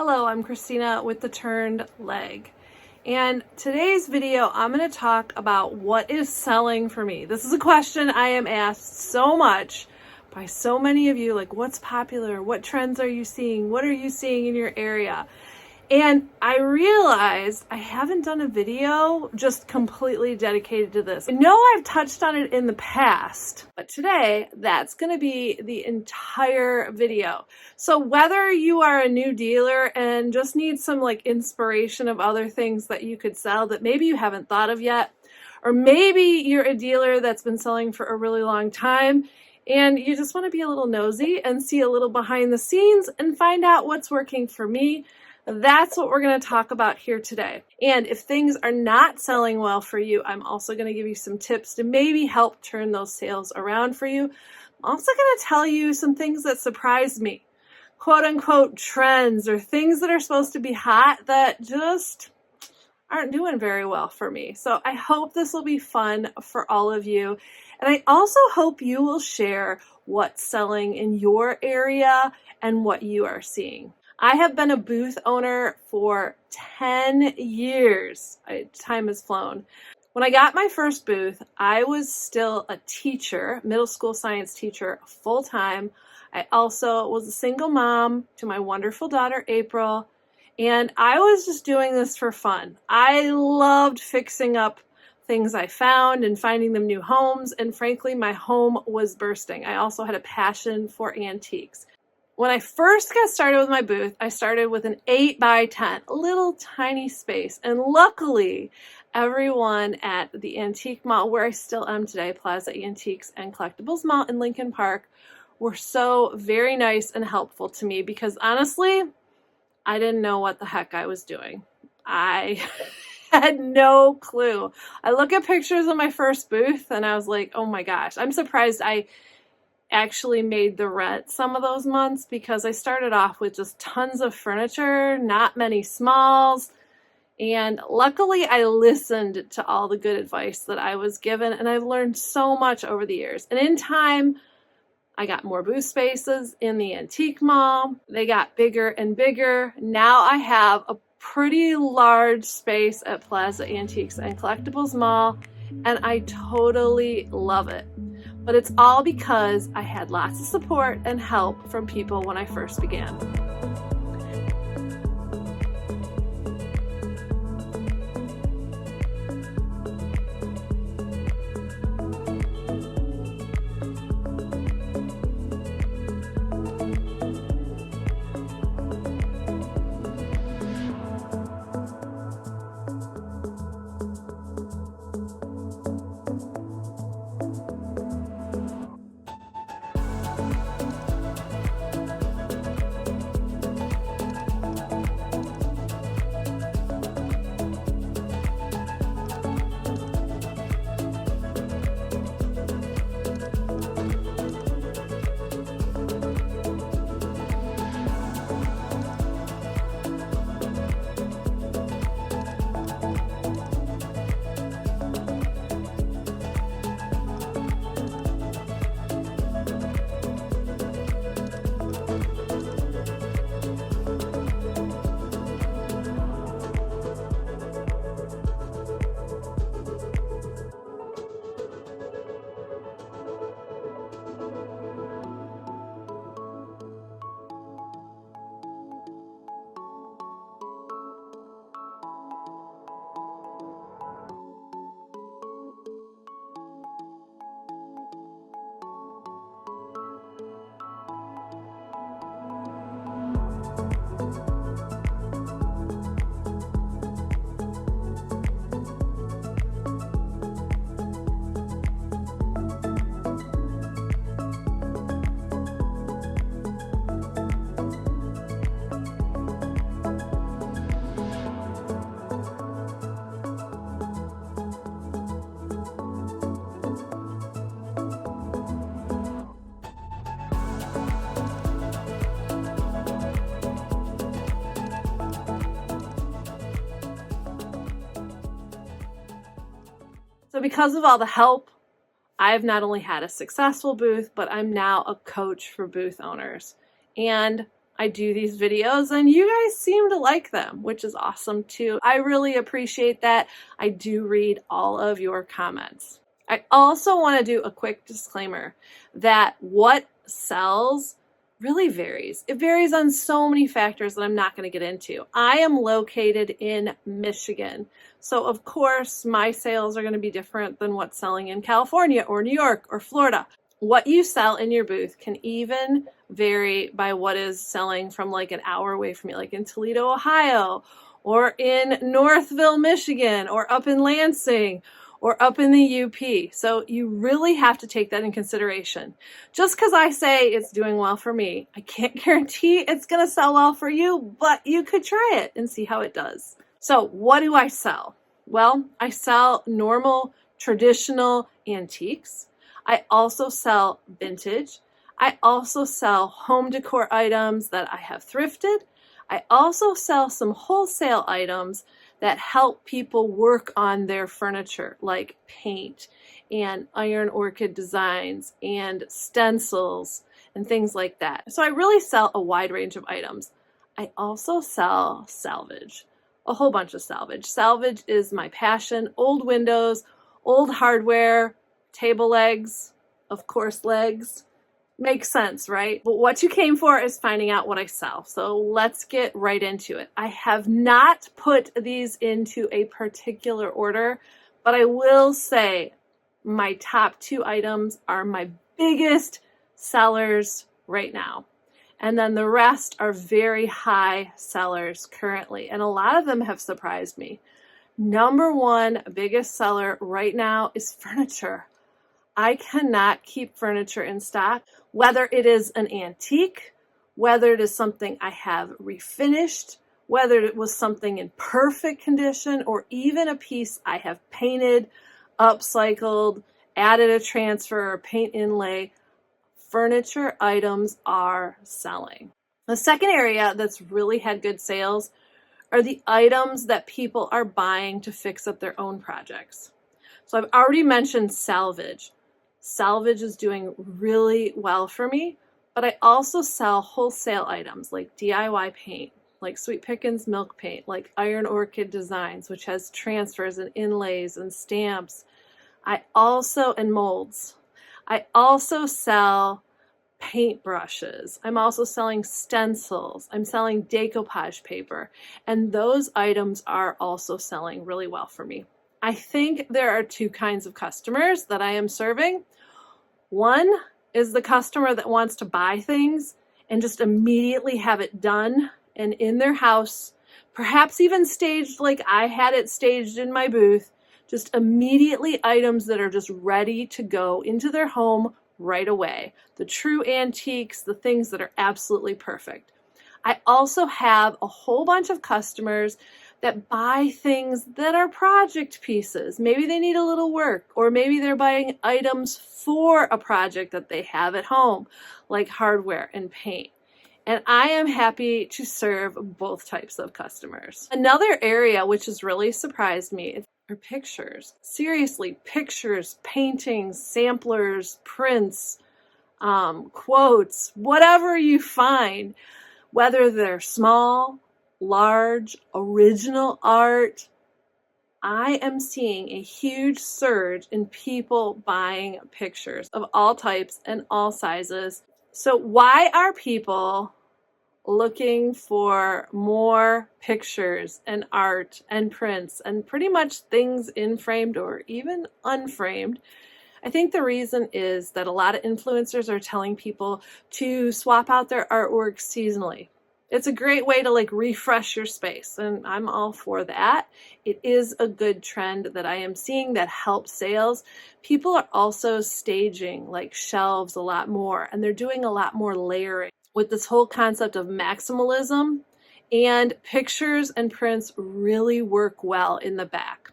Hello, I'm Christina with The Turned Leg. And today's video, I'm going to talk about what is selling for me. This is a question I am asked so much by so many of you, like what's popular? What trends are you seeing? What are you seeing in your area? And I realized I haven't done a video just completely dedicated to this. I know I've touched on it in the past, but today that's going to be the entire video. So whether you are a new dealer and just need some inspiration of other things that you could sell that maybe you haven't thought of yet, or maybe you're a dealer that's been selling for a really long time and you just want to be a little nosy and see a little behind the scenes and find out what's working for me, that's what we're going to talk about here today. And if things are not selling well for you, I'm also going to give you some tips to maybe help turn those sales around for you. I'm also going to tell you some things that surprised me, quote unquote trends or things that are supposed to be hot that just aren't doing very well for me. So I hope this will be fun for all of you. And I also hope you will share what's selling in your area and what you are seeing. I have been a booth owner for 10 years. Time has flown. When I got my first booth, I was still a teacher, middle school science teacher, full-time. I also was a single mom to my wonderful daughter, April, and I was just doing this for fun. I loved fixing up things I found and finding them new homes, and frankly, my home was bursting. I also had a passion for antiques. When I first got started with my booth, I started with an 8x10, a little tiny space. And luckily, everyone at the Antique Mall, where I still am today, Plaza Antiques and Collectibles Mall in Lincoln Park, were so very nice and helpful to me because honestly, I didn't know what the heck I was doing. I had no clue. I look at pictures of my first booth and I was like, oh my gosh, I'm surprised I actually made the rent some of those months because I started off with just tons of furniture, not many smalls, and luckily I listened to all the good advice that I was given, and I've learned so much over the years. And in time, I got more booth spaces in the antique mall. They got bigger and bigger. Now I have a pretty large space at Plaza Antiques and Collectibles Mall, and I totally love it. But it's all because I had lots of support and help from people when I first began. So because of all the help, I've not only had a successful booth, but I'm now a coach for booth owners. And I do these videos and you guys seem to like them, which is awesome too. I really appreciate that. I do read all of your comments. I also want to do a quick disclaimer that what sells really varies. It varies on so many factors that I'm not going to get into. I am located in Michigan, so of course my sales are going to be different than what's selling in California or New York or Florida. What you sell in your booth can even vary by what is selling from like an hour away from you, like in Toledo, Ohio, or in Northville, Michigan, or up in Lansing, or up in the UP. So you really have to take that in consideration. Just because I say it's doing well for me, I can't guarantee it's going to sell well for you, but you could try it and see how it does. So what do I sell? Well, I sell normal, traditional antiques. I also sell vintage. I also sell home decor items that I have thrifted. I also sell some wholesale items that help people work on their furniture, like paint and iron orchid designs and stencils and things like that. So I really sell a wide range of items. I also sell salvage, a whole bunch of salvage. Salvage is my passion. Old windows, old hardware, table legs, of course legs. Makes sense, right? But what you came for is finding out what I sell. So let's get right into it. I have not put these into a particular order, but I will say my top 2 items are my biggest sellers right now. And then the rest are very high sellers currently. And a lot of them have surprised me. Number 1 biggest seller right now is furniture. I cannot keep furniture in stock, whether it is an antique, whether it is something I have refinished, whether it was something in perfect condition, or even a piece I have painted, upcycled, added a transfer or paint inlay. Furniture items are selling. The second area that's really had good sales are the items that people are buying to fix up their own projects. So I've already mentioned salvage. Salvage is doing really well for me, but I also sell wholesale items like DIY paint, like Sweet Pickins milk paint, like Iron Orchid Designs, which has transfers and inlays and stamps. And molds. I also sell paint brushes. I'm also selling stencils. I'm selling decoupage paper, and those items are also selling really well for me. I think there are 2 kinds of customers that I am serving. One is the customer that wants to buy things and just immediately have it done and in their house, perhaps even staged like I had it staged in my booth, just immediately items that are just ready to go into their home right away. The true antiques, the things that are absolutely perfect. I also have a whole bunch of customers that buy things that are project pieces. Maybe they need a little work, or maybe they're buying items for a project that they have at home, like hardware and paint. And I am happy to serve both types of customers. Another area which has really surprised me are pictures. Seriously, pictures, paintings, samplers, prints, quotes, whatever you find, whether they're small, large, original art. I am seeing a huge surge in people buying pictures of all types and all sizes. So why are people looking for more pictures and art and prints and pretty much things in framed or even unframed? I think the reason is that a lot of influencers are telling people to swap out their artwork seasonally. It's a great way to like refresh your space, and I'm all for that. It is a good trend that I am seeing that helps sales. People are also staging like shelves a lot more, and they're doing a lot more layering with this whole concept of maximalism, and pictures and prints really work well in the back.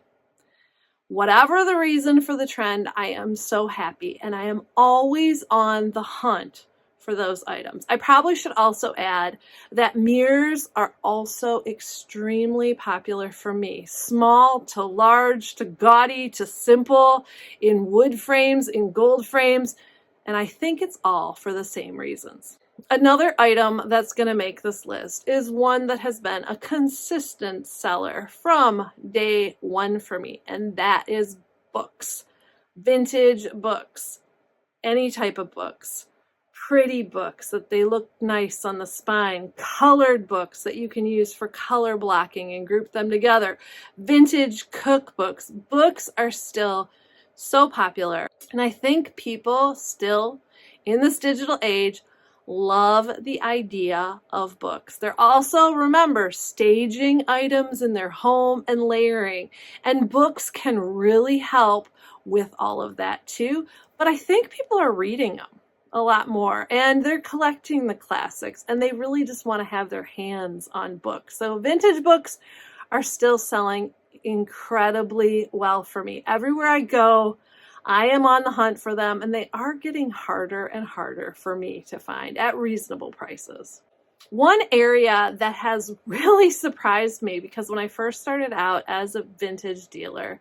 Whatever the reason for the trend, I am so happy, and I am always on the hunt for those items. I probably should also add that mirrors are also extremely popular for me. Small to large to gaudy to simple, in wood frames, in gold frames, and I think it's all for the same reasons. Another item that's going to make this list is one that has been a consistent seller from day one for me, and that is books. Vintage books, any type of books, pretty books that they look nice on the spine, colored books that you can use for color blocking and group them together, vintage cookbooks. Books are still so popular, and I think people still in this digital age love the idea of books. They're also, remember, staging items in their home and layering, and books can really help with all of that too. But I think people are reading them a lot more, and they're collecting the classics, and they really just want to have their hands on books. So vintage books are still selling incredibly well for me. Everywhere I go, I am on the hunt for them, and they are getting harder and harder for me to find at reasonable prices. One area that has really surprised me, because when I first started out as a vintage dealer,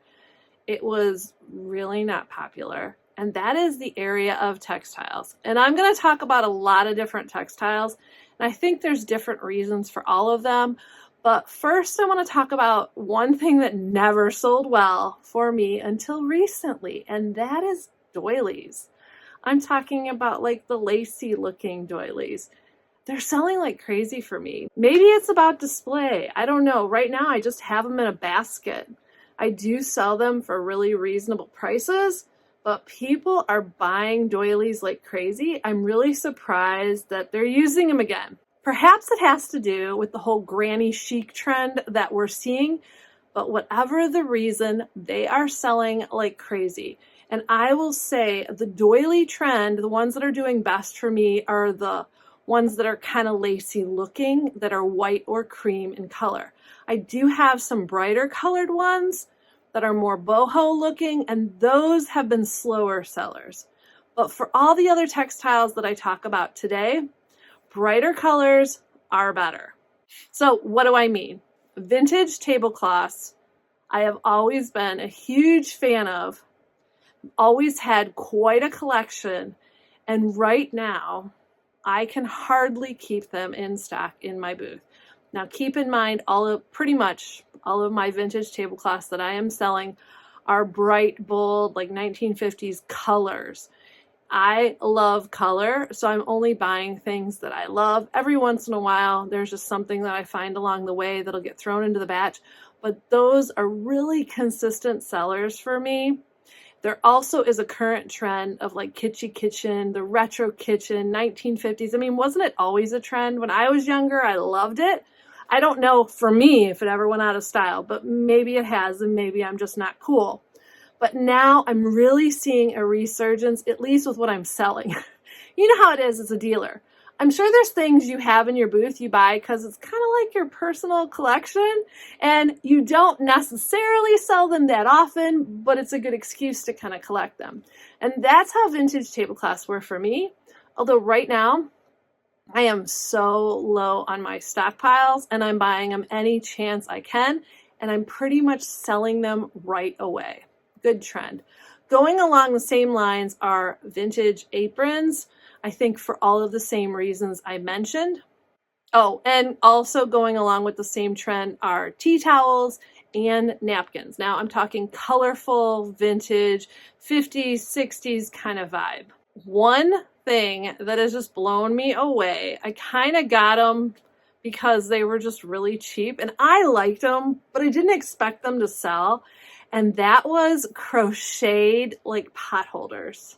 it was really not popular, and that is the area of textiles. And I'm going to talk about a lot of different textiles, and I think there's different reasons for all of them. But first, I want to talk about one thing that never sold well for me until recently, and that is doilies. I'm talking about like the lacy looking doilies. They're selling like crazy for me. Maybe it's about display. I don't know. Right now, I just have them in a basket. I do sell them for really reasonable prices, but people are buying doilies like crazy. I'm really surprised that they're using them again. Perhaps it has to do with the whole granny chic trend that we're seeing, but whatever the reason, they are selling like crazy. And I will say the doily trend, the ones that are doing best for me are the ones that are kind of lacy looking, that are white or cream in color. I do have some brighter colored ones that are more boho looking, and those have been slower sellers. But for all the other textiles that I talk about today, brighter colors are better. So what do I mean? Vintage tablecloths, I have always been a huge fan of, always had quite a collection, and right now I can hardly keep them in stock in my booth. Now keep in mind, pretty much all of my vintage tablecloths that I am selling are bright, bold, like 1950s colors. I love color, so I'm only buying things that I love. Every once in a while, there's just something that I find along the way that'll get thrown into the batch, but those are really consistent sellers for me. There also is a current trend of like kitschy kitchen, the retro kitchen, 1950s. I mean, wasn't it always a trend? When I was younger, I loved it. I don't know for me if it ever went out of style, but maybe it has, and maybe I'm just not cool. But now I'm really seeing a resurgence, at least with what I'm selling. You know how it is as a dealer. I'm sure there's things you have in your booth you buy because it's kind of like your personal collection, and you don't necessarily sell them that often, but it's a good excuse to kind of collect them. And that's how vintage tablecloths were for me. Although right now, I am so low on my stockpiles, and I'm buying them any chance I can, and I'm pretty much selling them right away. Good trend. Going along the same lines are vintage aprons, I think for all of the same reasons I mentioned. Oh, and also going along with the same trend are tea towels and napkins. Now I'm talking colorful, vintage, 50s, 60s kind of vibe. One thing that has just blown me away, I kind of got them because they were just really cheap, and I liked them, but I didn't expect them to sell. And that was crocheted like pot holders.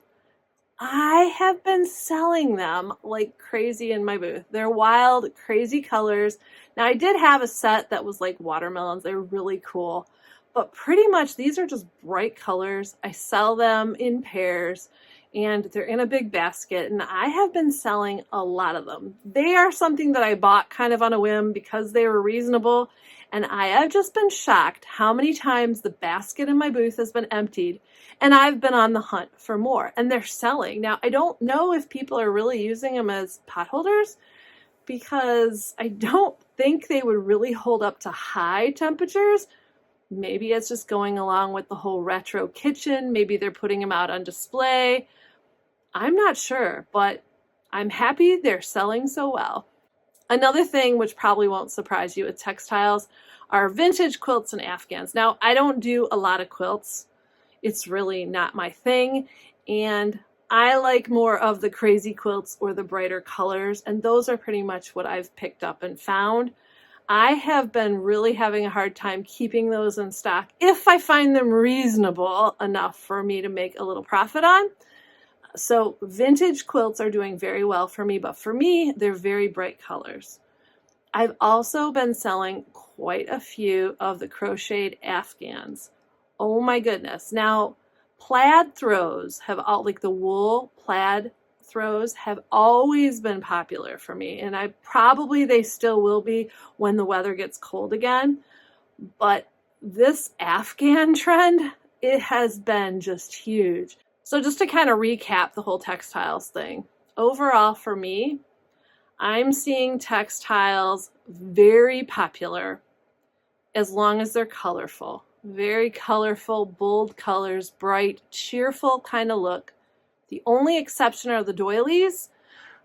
I have been selling them like crazy in my booth. They're wild, crazy colors. Now I did have a set that was like watermelons. They're really cool. But pretty much these are just bright colors. I sell them in pairs, and they're in a big basket, and I have been selling a lot of them. They are something that I bought kind of on a whim because they were reasonable, and I have just been shocked how many times the basket in my booth has been emptied, and I've been on the hunt for more, and they're selling. Now, I don't know if people are really using them as pot holders, because I don't think they would really hold up to high temperatures. Maybe it's just going along with the whole retro kitchen. Maybe they're putting them out on display. I'm not sure, but I'm happy they're selling so well. Another thing which probably won't surprise you with textiles are vintage quilts and Afghans. Now, I don't do a lot of quilts. It's really not my thing. And I like more of the crazy quilts or the brighter colors. And those are pretty much what I've picked up and found. I have been really having a hard time keeping those in stock if I find them reasonable enough for me to make a little profit on. So vintage quilts are doing very well for me, but for me, they're very bright colors. I've also been selling quite a few of the crocheted Afghans. Oh my goodness. Now, plaid throws have all, like the wool plaid throws have always been popular for me, and they still will be when the weather gets cold again. But this Afghan trend, it has been just huge. So just to kind of recap the whole textiles thing, overall for me, I'm seeing textiles very popular as long as they're colorful. Very colorful, bold colors, bright, cheerful kind of look. The only exception are the doilies.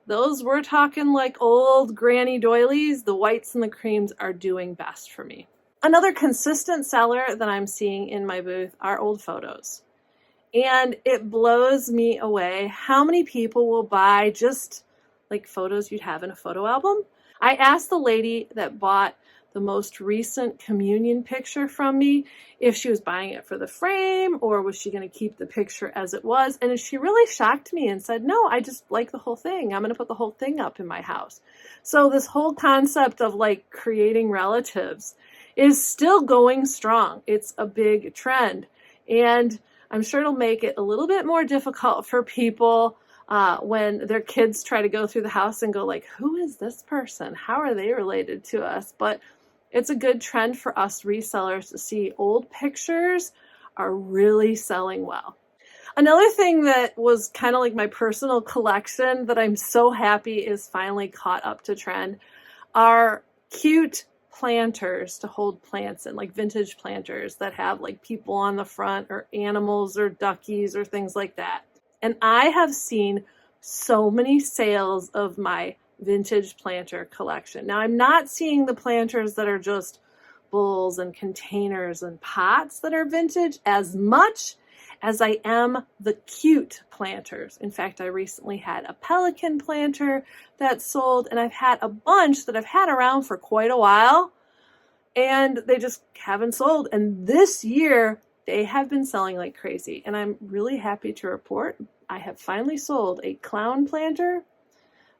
Those, we're talking like old granny doilies. The whites and the creams are doing best for me. Another consistent seller that I'm seeing in my booth are old photos. And it blows me away how many people will buy just like photos you'd have in a photo album. I asked the lady that bought the most recent communion picture from me if she was buying it for the frame or was she going to keep the picture as it was. And she really shocked me and said, no, I just like the whole thing. I'm going to put the whole thing up in my house. So this whole concept of like creating relatives is still going strong. It's a big trend. And I'm sure it'll make it a little bit more difficult for people when their kids try to go through the house and go like, who is this person? How are they related to us? But it's a good trend for us resellers to see old pictures are really selling well. Another thing that was kind of like my personal collection that I'm so happy is finally caught up to trend are cute planters to hold plants in, like vintage planters that have like people on the front or animals or duckies or things like that. And I have seen so many sales of my vintage planter collection. Now, I'm not seeing the planters that are just bowls and containers and pots that are vintage as much as I am the cute planters. In fact, I recently had a pelican planter that sold, and I've had a bunch that I've had around for quite a while, and they just haven't sold. And this year, they have been selling like crazy. And I'm really happy to report I have finally sold a clown planter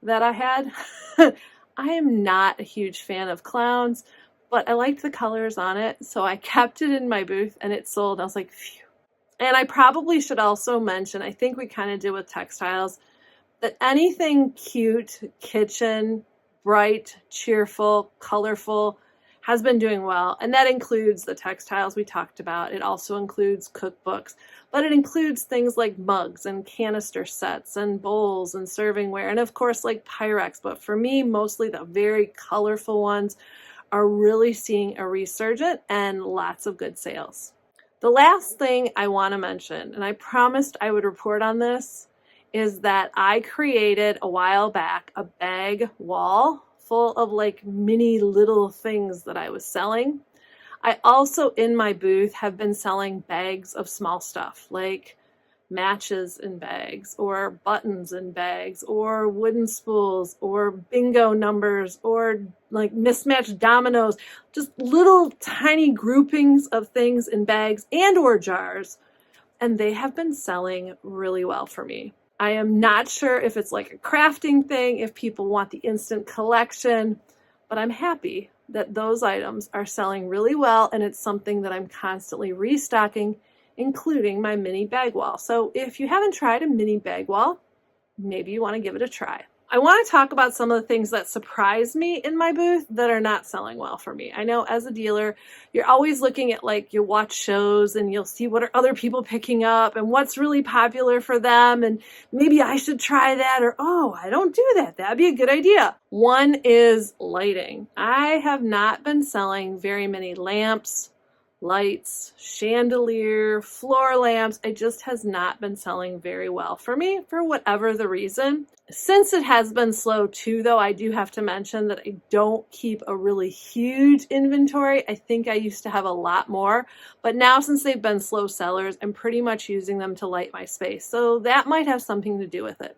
that I had. I am not a huge fan of clowns, but I liked the colors on it, so I kept it in my booth and it sold. I was like, phew. And I probably should also mention, I think we kind of did with textiles, that anything cute, kitchen, bright, cheerful, colorful has been doing well. And that includes the textiles we talked about. It also includes cookbooks, but it includes things like mugs and canister sets and bowls and servingware. And of course, like Pyrex. But for me, mostly the very colorful ones are really seeing a resurgence and lots of good sales. The last thing I want to mention, and I promised I would report on this, is that I created a while back a bag wall full of like mini little things that I was selling. I also in my booth have been selling bags of small stuff like matches in bags or buttons in bags or wooden spools or bingo numbers or like mismatched dominoes, just little tiny groupings of things in bags and or jars. And they have been selling really well for me. I am not sure if it's like a crafting thing, if people want the instant collection, but I'm happy that those items are selling really well, and it's something that I'm constantly restocking, including my mini bag wall. So if you haven't tried a mini bag wall, maybe you want to give it a try. I want to talk about some of the things that surprise me in my booth that are not selling well for me. I know as a dealer, you're always looking at like you watch shows and you'll see what are other people picking up and what's really popular for them. And maybe I should try that, or, oh, I don't do that. That'd be a good idea. One is lighting. I have not been selling very many lamps, lights, chandelier, floor lamps. It just has not been selling very well for me for whatever the reason. Since it has been slow too, though, I do have to mention that I don't keep a really huge inventory. I think I used to have a lot more, but now since they've been slow sellers, I'm pretty much using them to light my space. So that might have something to do with it.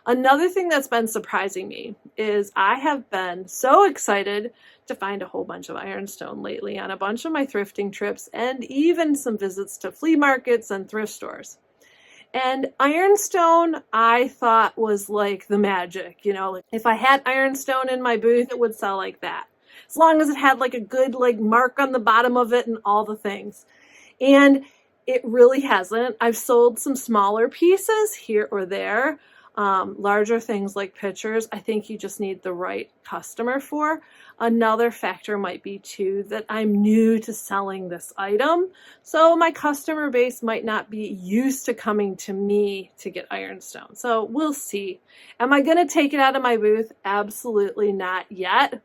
Another thing that's been surprising me is I have been so excited to find a whole bunch of ironstone lately on a bunch of my thrifting trips and even some visits to flea markets and thrift stores. And ironstone, I thought was like the magic, like if I had ironstone in my booth, it would sell like that. As long as it had like a good like mark on the bottom of it and all the things. And it really hasn't. I've sold some smaller pieces here or there. Larger things like pictures, I think you just need the right customer for. Another factor might be too that I'm new to selling this item, so my customer base might not be used to coming to me to get ironstone. So we'll see. Am I going to take it out of my booth? Absolutely not yet.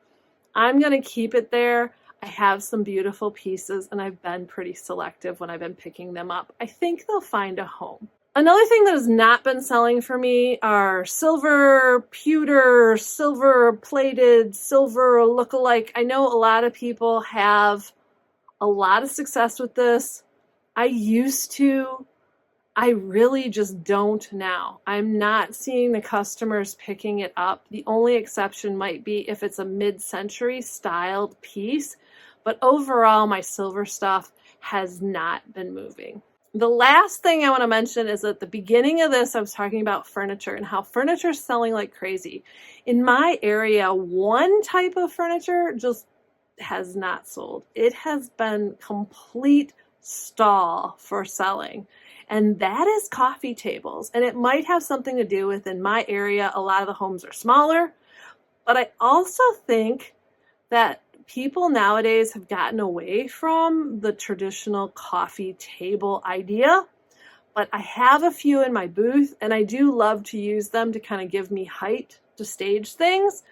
I'm going to keep it there. I have some beautiful pieces and I've been pretty selective when I've been picking them up. I think they'll find a home. Another thing that has not been selling for me are silver pewter, silver plated, silver look-alike. I know a lot of people have a lot of success with this. I used to. I really just don't now. I'm not seeing the customers picking it up. The only exception might be if it's a mid-century styled piece, but overall my silver stuff has not been moving. The last thing I want to mention is at the beginning of this, I was talking about furniture and how furniture is selling like crazy. In my area, one type of furniture just has not sold. It has been complete stall for selling. And that is coffee tables. And it might have something to do with in my area, a lot of the homes are smaller. But I also think that people nowadays have gotten away from the traditional coffee table idea, but I have a few in my booth and I do love to use them to kind of give me height to stage things,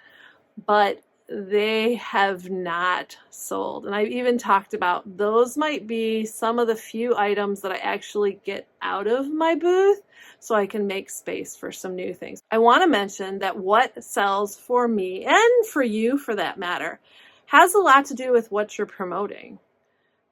but they have not sold. And I've even talked about those might be some of the few items that I actually get out of my booth so I can make space for some new things. I want to mention that what sells for me and for you for that matter has a lot to do with what you're promoting.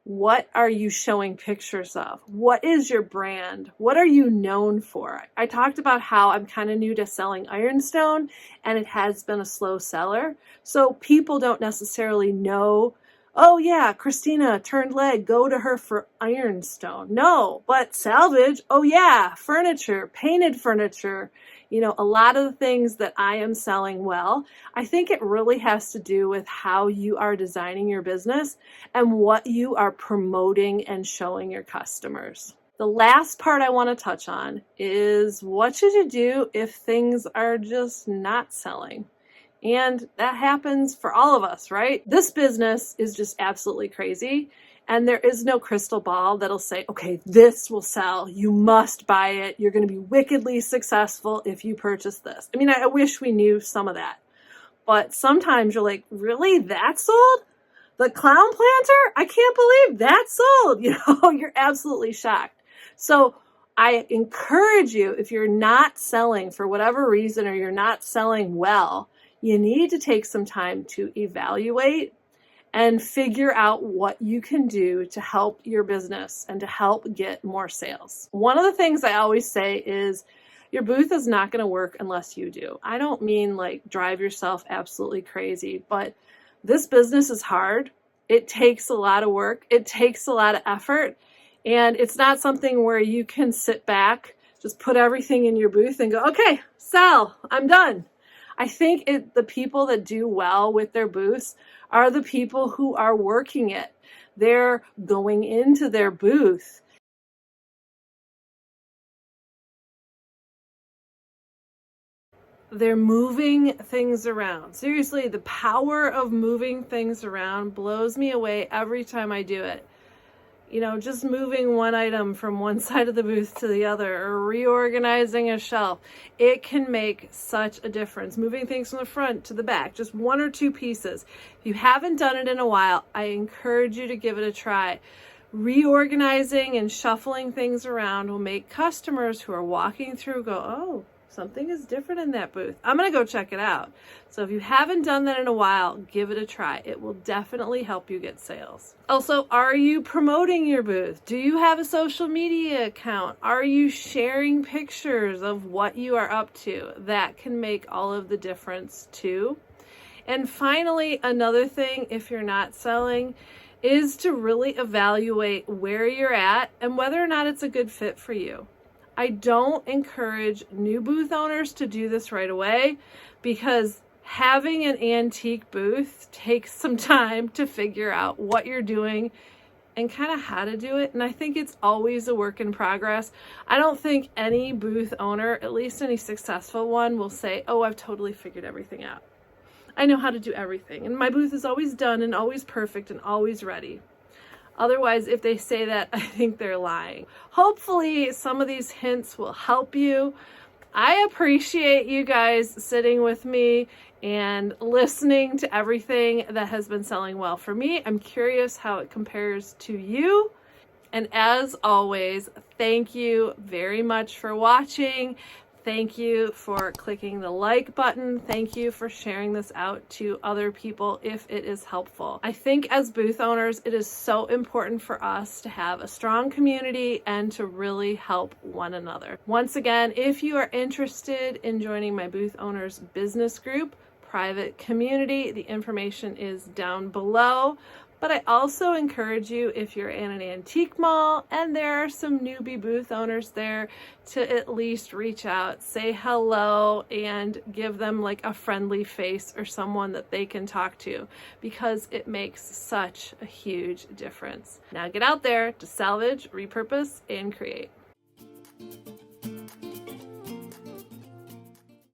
What are you showing pictures of? What is your brand? What are you known for? I talked about how I'm kind of new to selling ironstone and it has been a slow seller. So people don't necessarily know, oh yeah, Christina turned leg, go to her for ironstone. No, but salvage, oh yeah, furniture, painted furniture, a lot of the things that I am selling well. I think it really has to do with how you are designing your business and what you are promoting and showing your customers. The last part I want to touch on is what should you do if things are just not selling? And that happens for all of us, right? This business is just absolutely crazy. And there is no crystal ball that'll say, okay, this will sell. You must buy it. You're going to be wickedly successful if you purchase this. I mean, I wish we knew some of that. But sometimes you're like, really? That sold? The clown planter? I can't believe that sold. You're absolutely shocked. So I encourage you, if you're not selling for whatever reason or you're not selling well, you need to take some time to evaluate and figure out what you can do to help your business and to help get more sales. One of the things I always say is your booth is not going to work unless you do. I don't mean like drive yourself absolutely crazy, but this business is hard. It takes a lot of work. It takes a lot of effort. And it's not something where you can sit back, just put everything in your booth and go, okay, sell, I'm done. I think the people that do well with their booths are the people who are working it. They're going into their booth. They're moving things around. Seriously, the power of moving things around blows me away every time I do it. You know, just moving one item from one side of the booth to the other, or reorganizing a shelf, it can make such a difference. Moving things from the front to the back, just one or two pieces. If you haven't done it in a while, I encourage you to give it a try. Reorganizing and shuffling things around will make customers who are walking through go, oh, something is different in that booth. I'm going to go check it out. So if you haven't done that in a while, give it a try. It will definitely help you get sales. Also, are you promoting your booth? Do you have a social media account? Are you sharing pictures of what you are up to? That can make all of the difference too. And finally, another thing, if you're not selling, is to really evaluate where you're at and whether or not it's a good fit for you. I don't encourage new booth owners to do this right away because having an antique booth takes some time to figure out what you're doing and kind of how to do it. And I think it's always a work in progress. I don't think any booth owner, at least any successful one, will say, oh, I've totally figured everything out. I know how to do everything, and my booth is always done and always perfect and always ready. Otherwise, if they say that, I think they're lying. Hopefully, some of these hints will help you. I appreciate you guys sitting with me and listening to everything that has been selling well for me. I'm curious how it compares to you. And as always, thank you very much for watching. Thank you for clicking the like button. Thank you for sharing this out to other people if it is helpful. I think as booth owners, it is so important for us to have a strong community and to really help one another. Once again, if you are interested in joining my booth owners business group, private community, the information is down below. But I also encourage you, if you're in an antique mall and there are some newbie booth owners there, to at least reach out, say hello, and give them like a friendly face or someone that they can talk to, because it makes such a huge difference. Now get out there to salvage, repurpose, and create.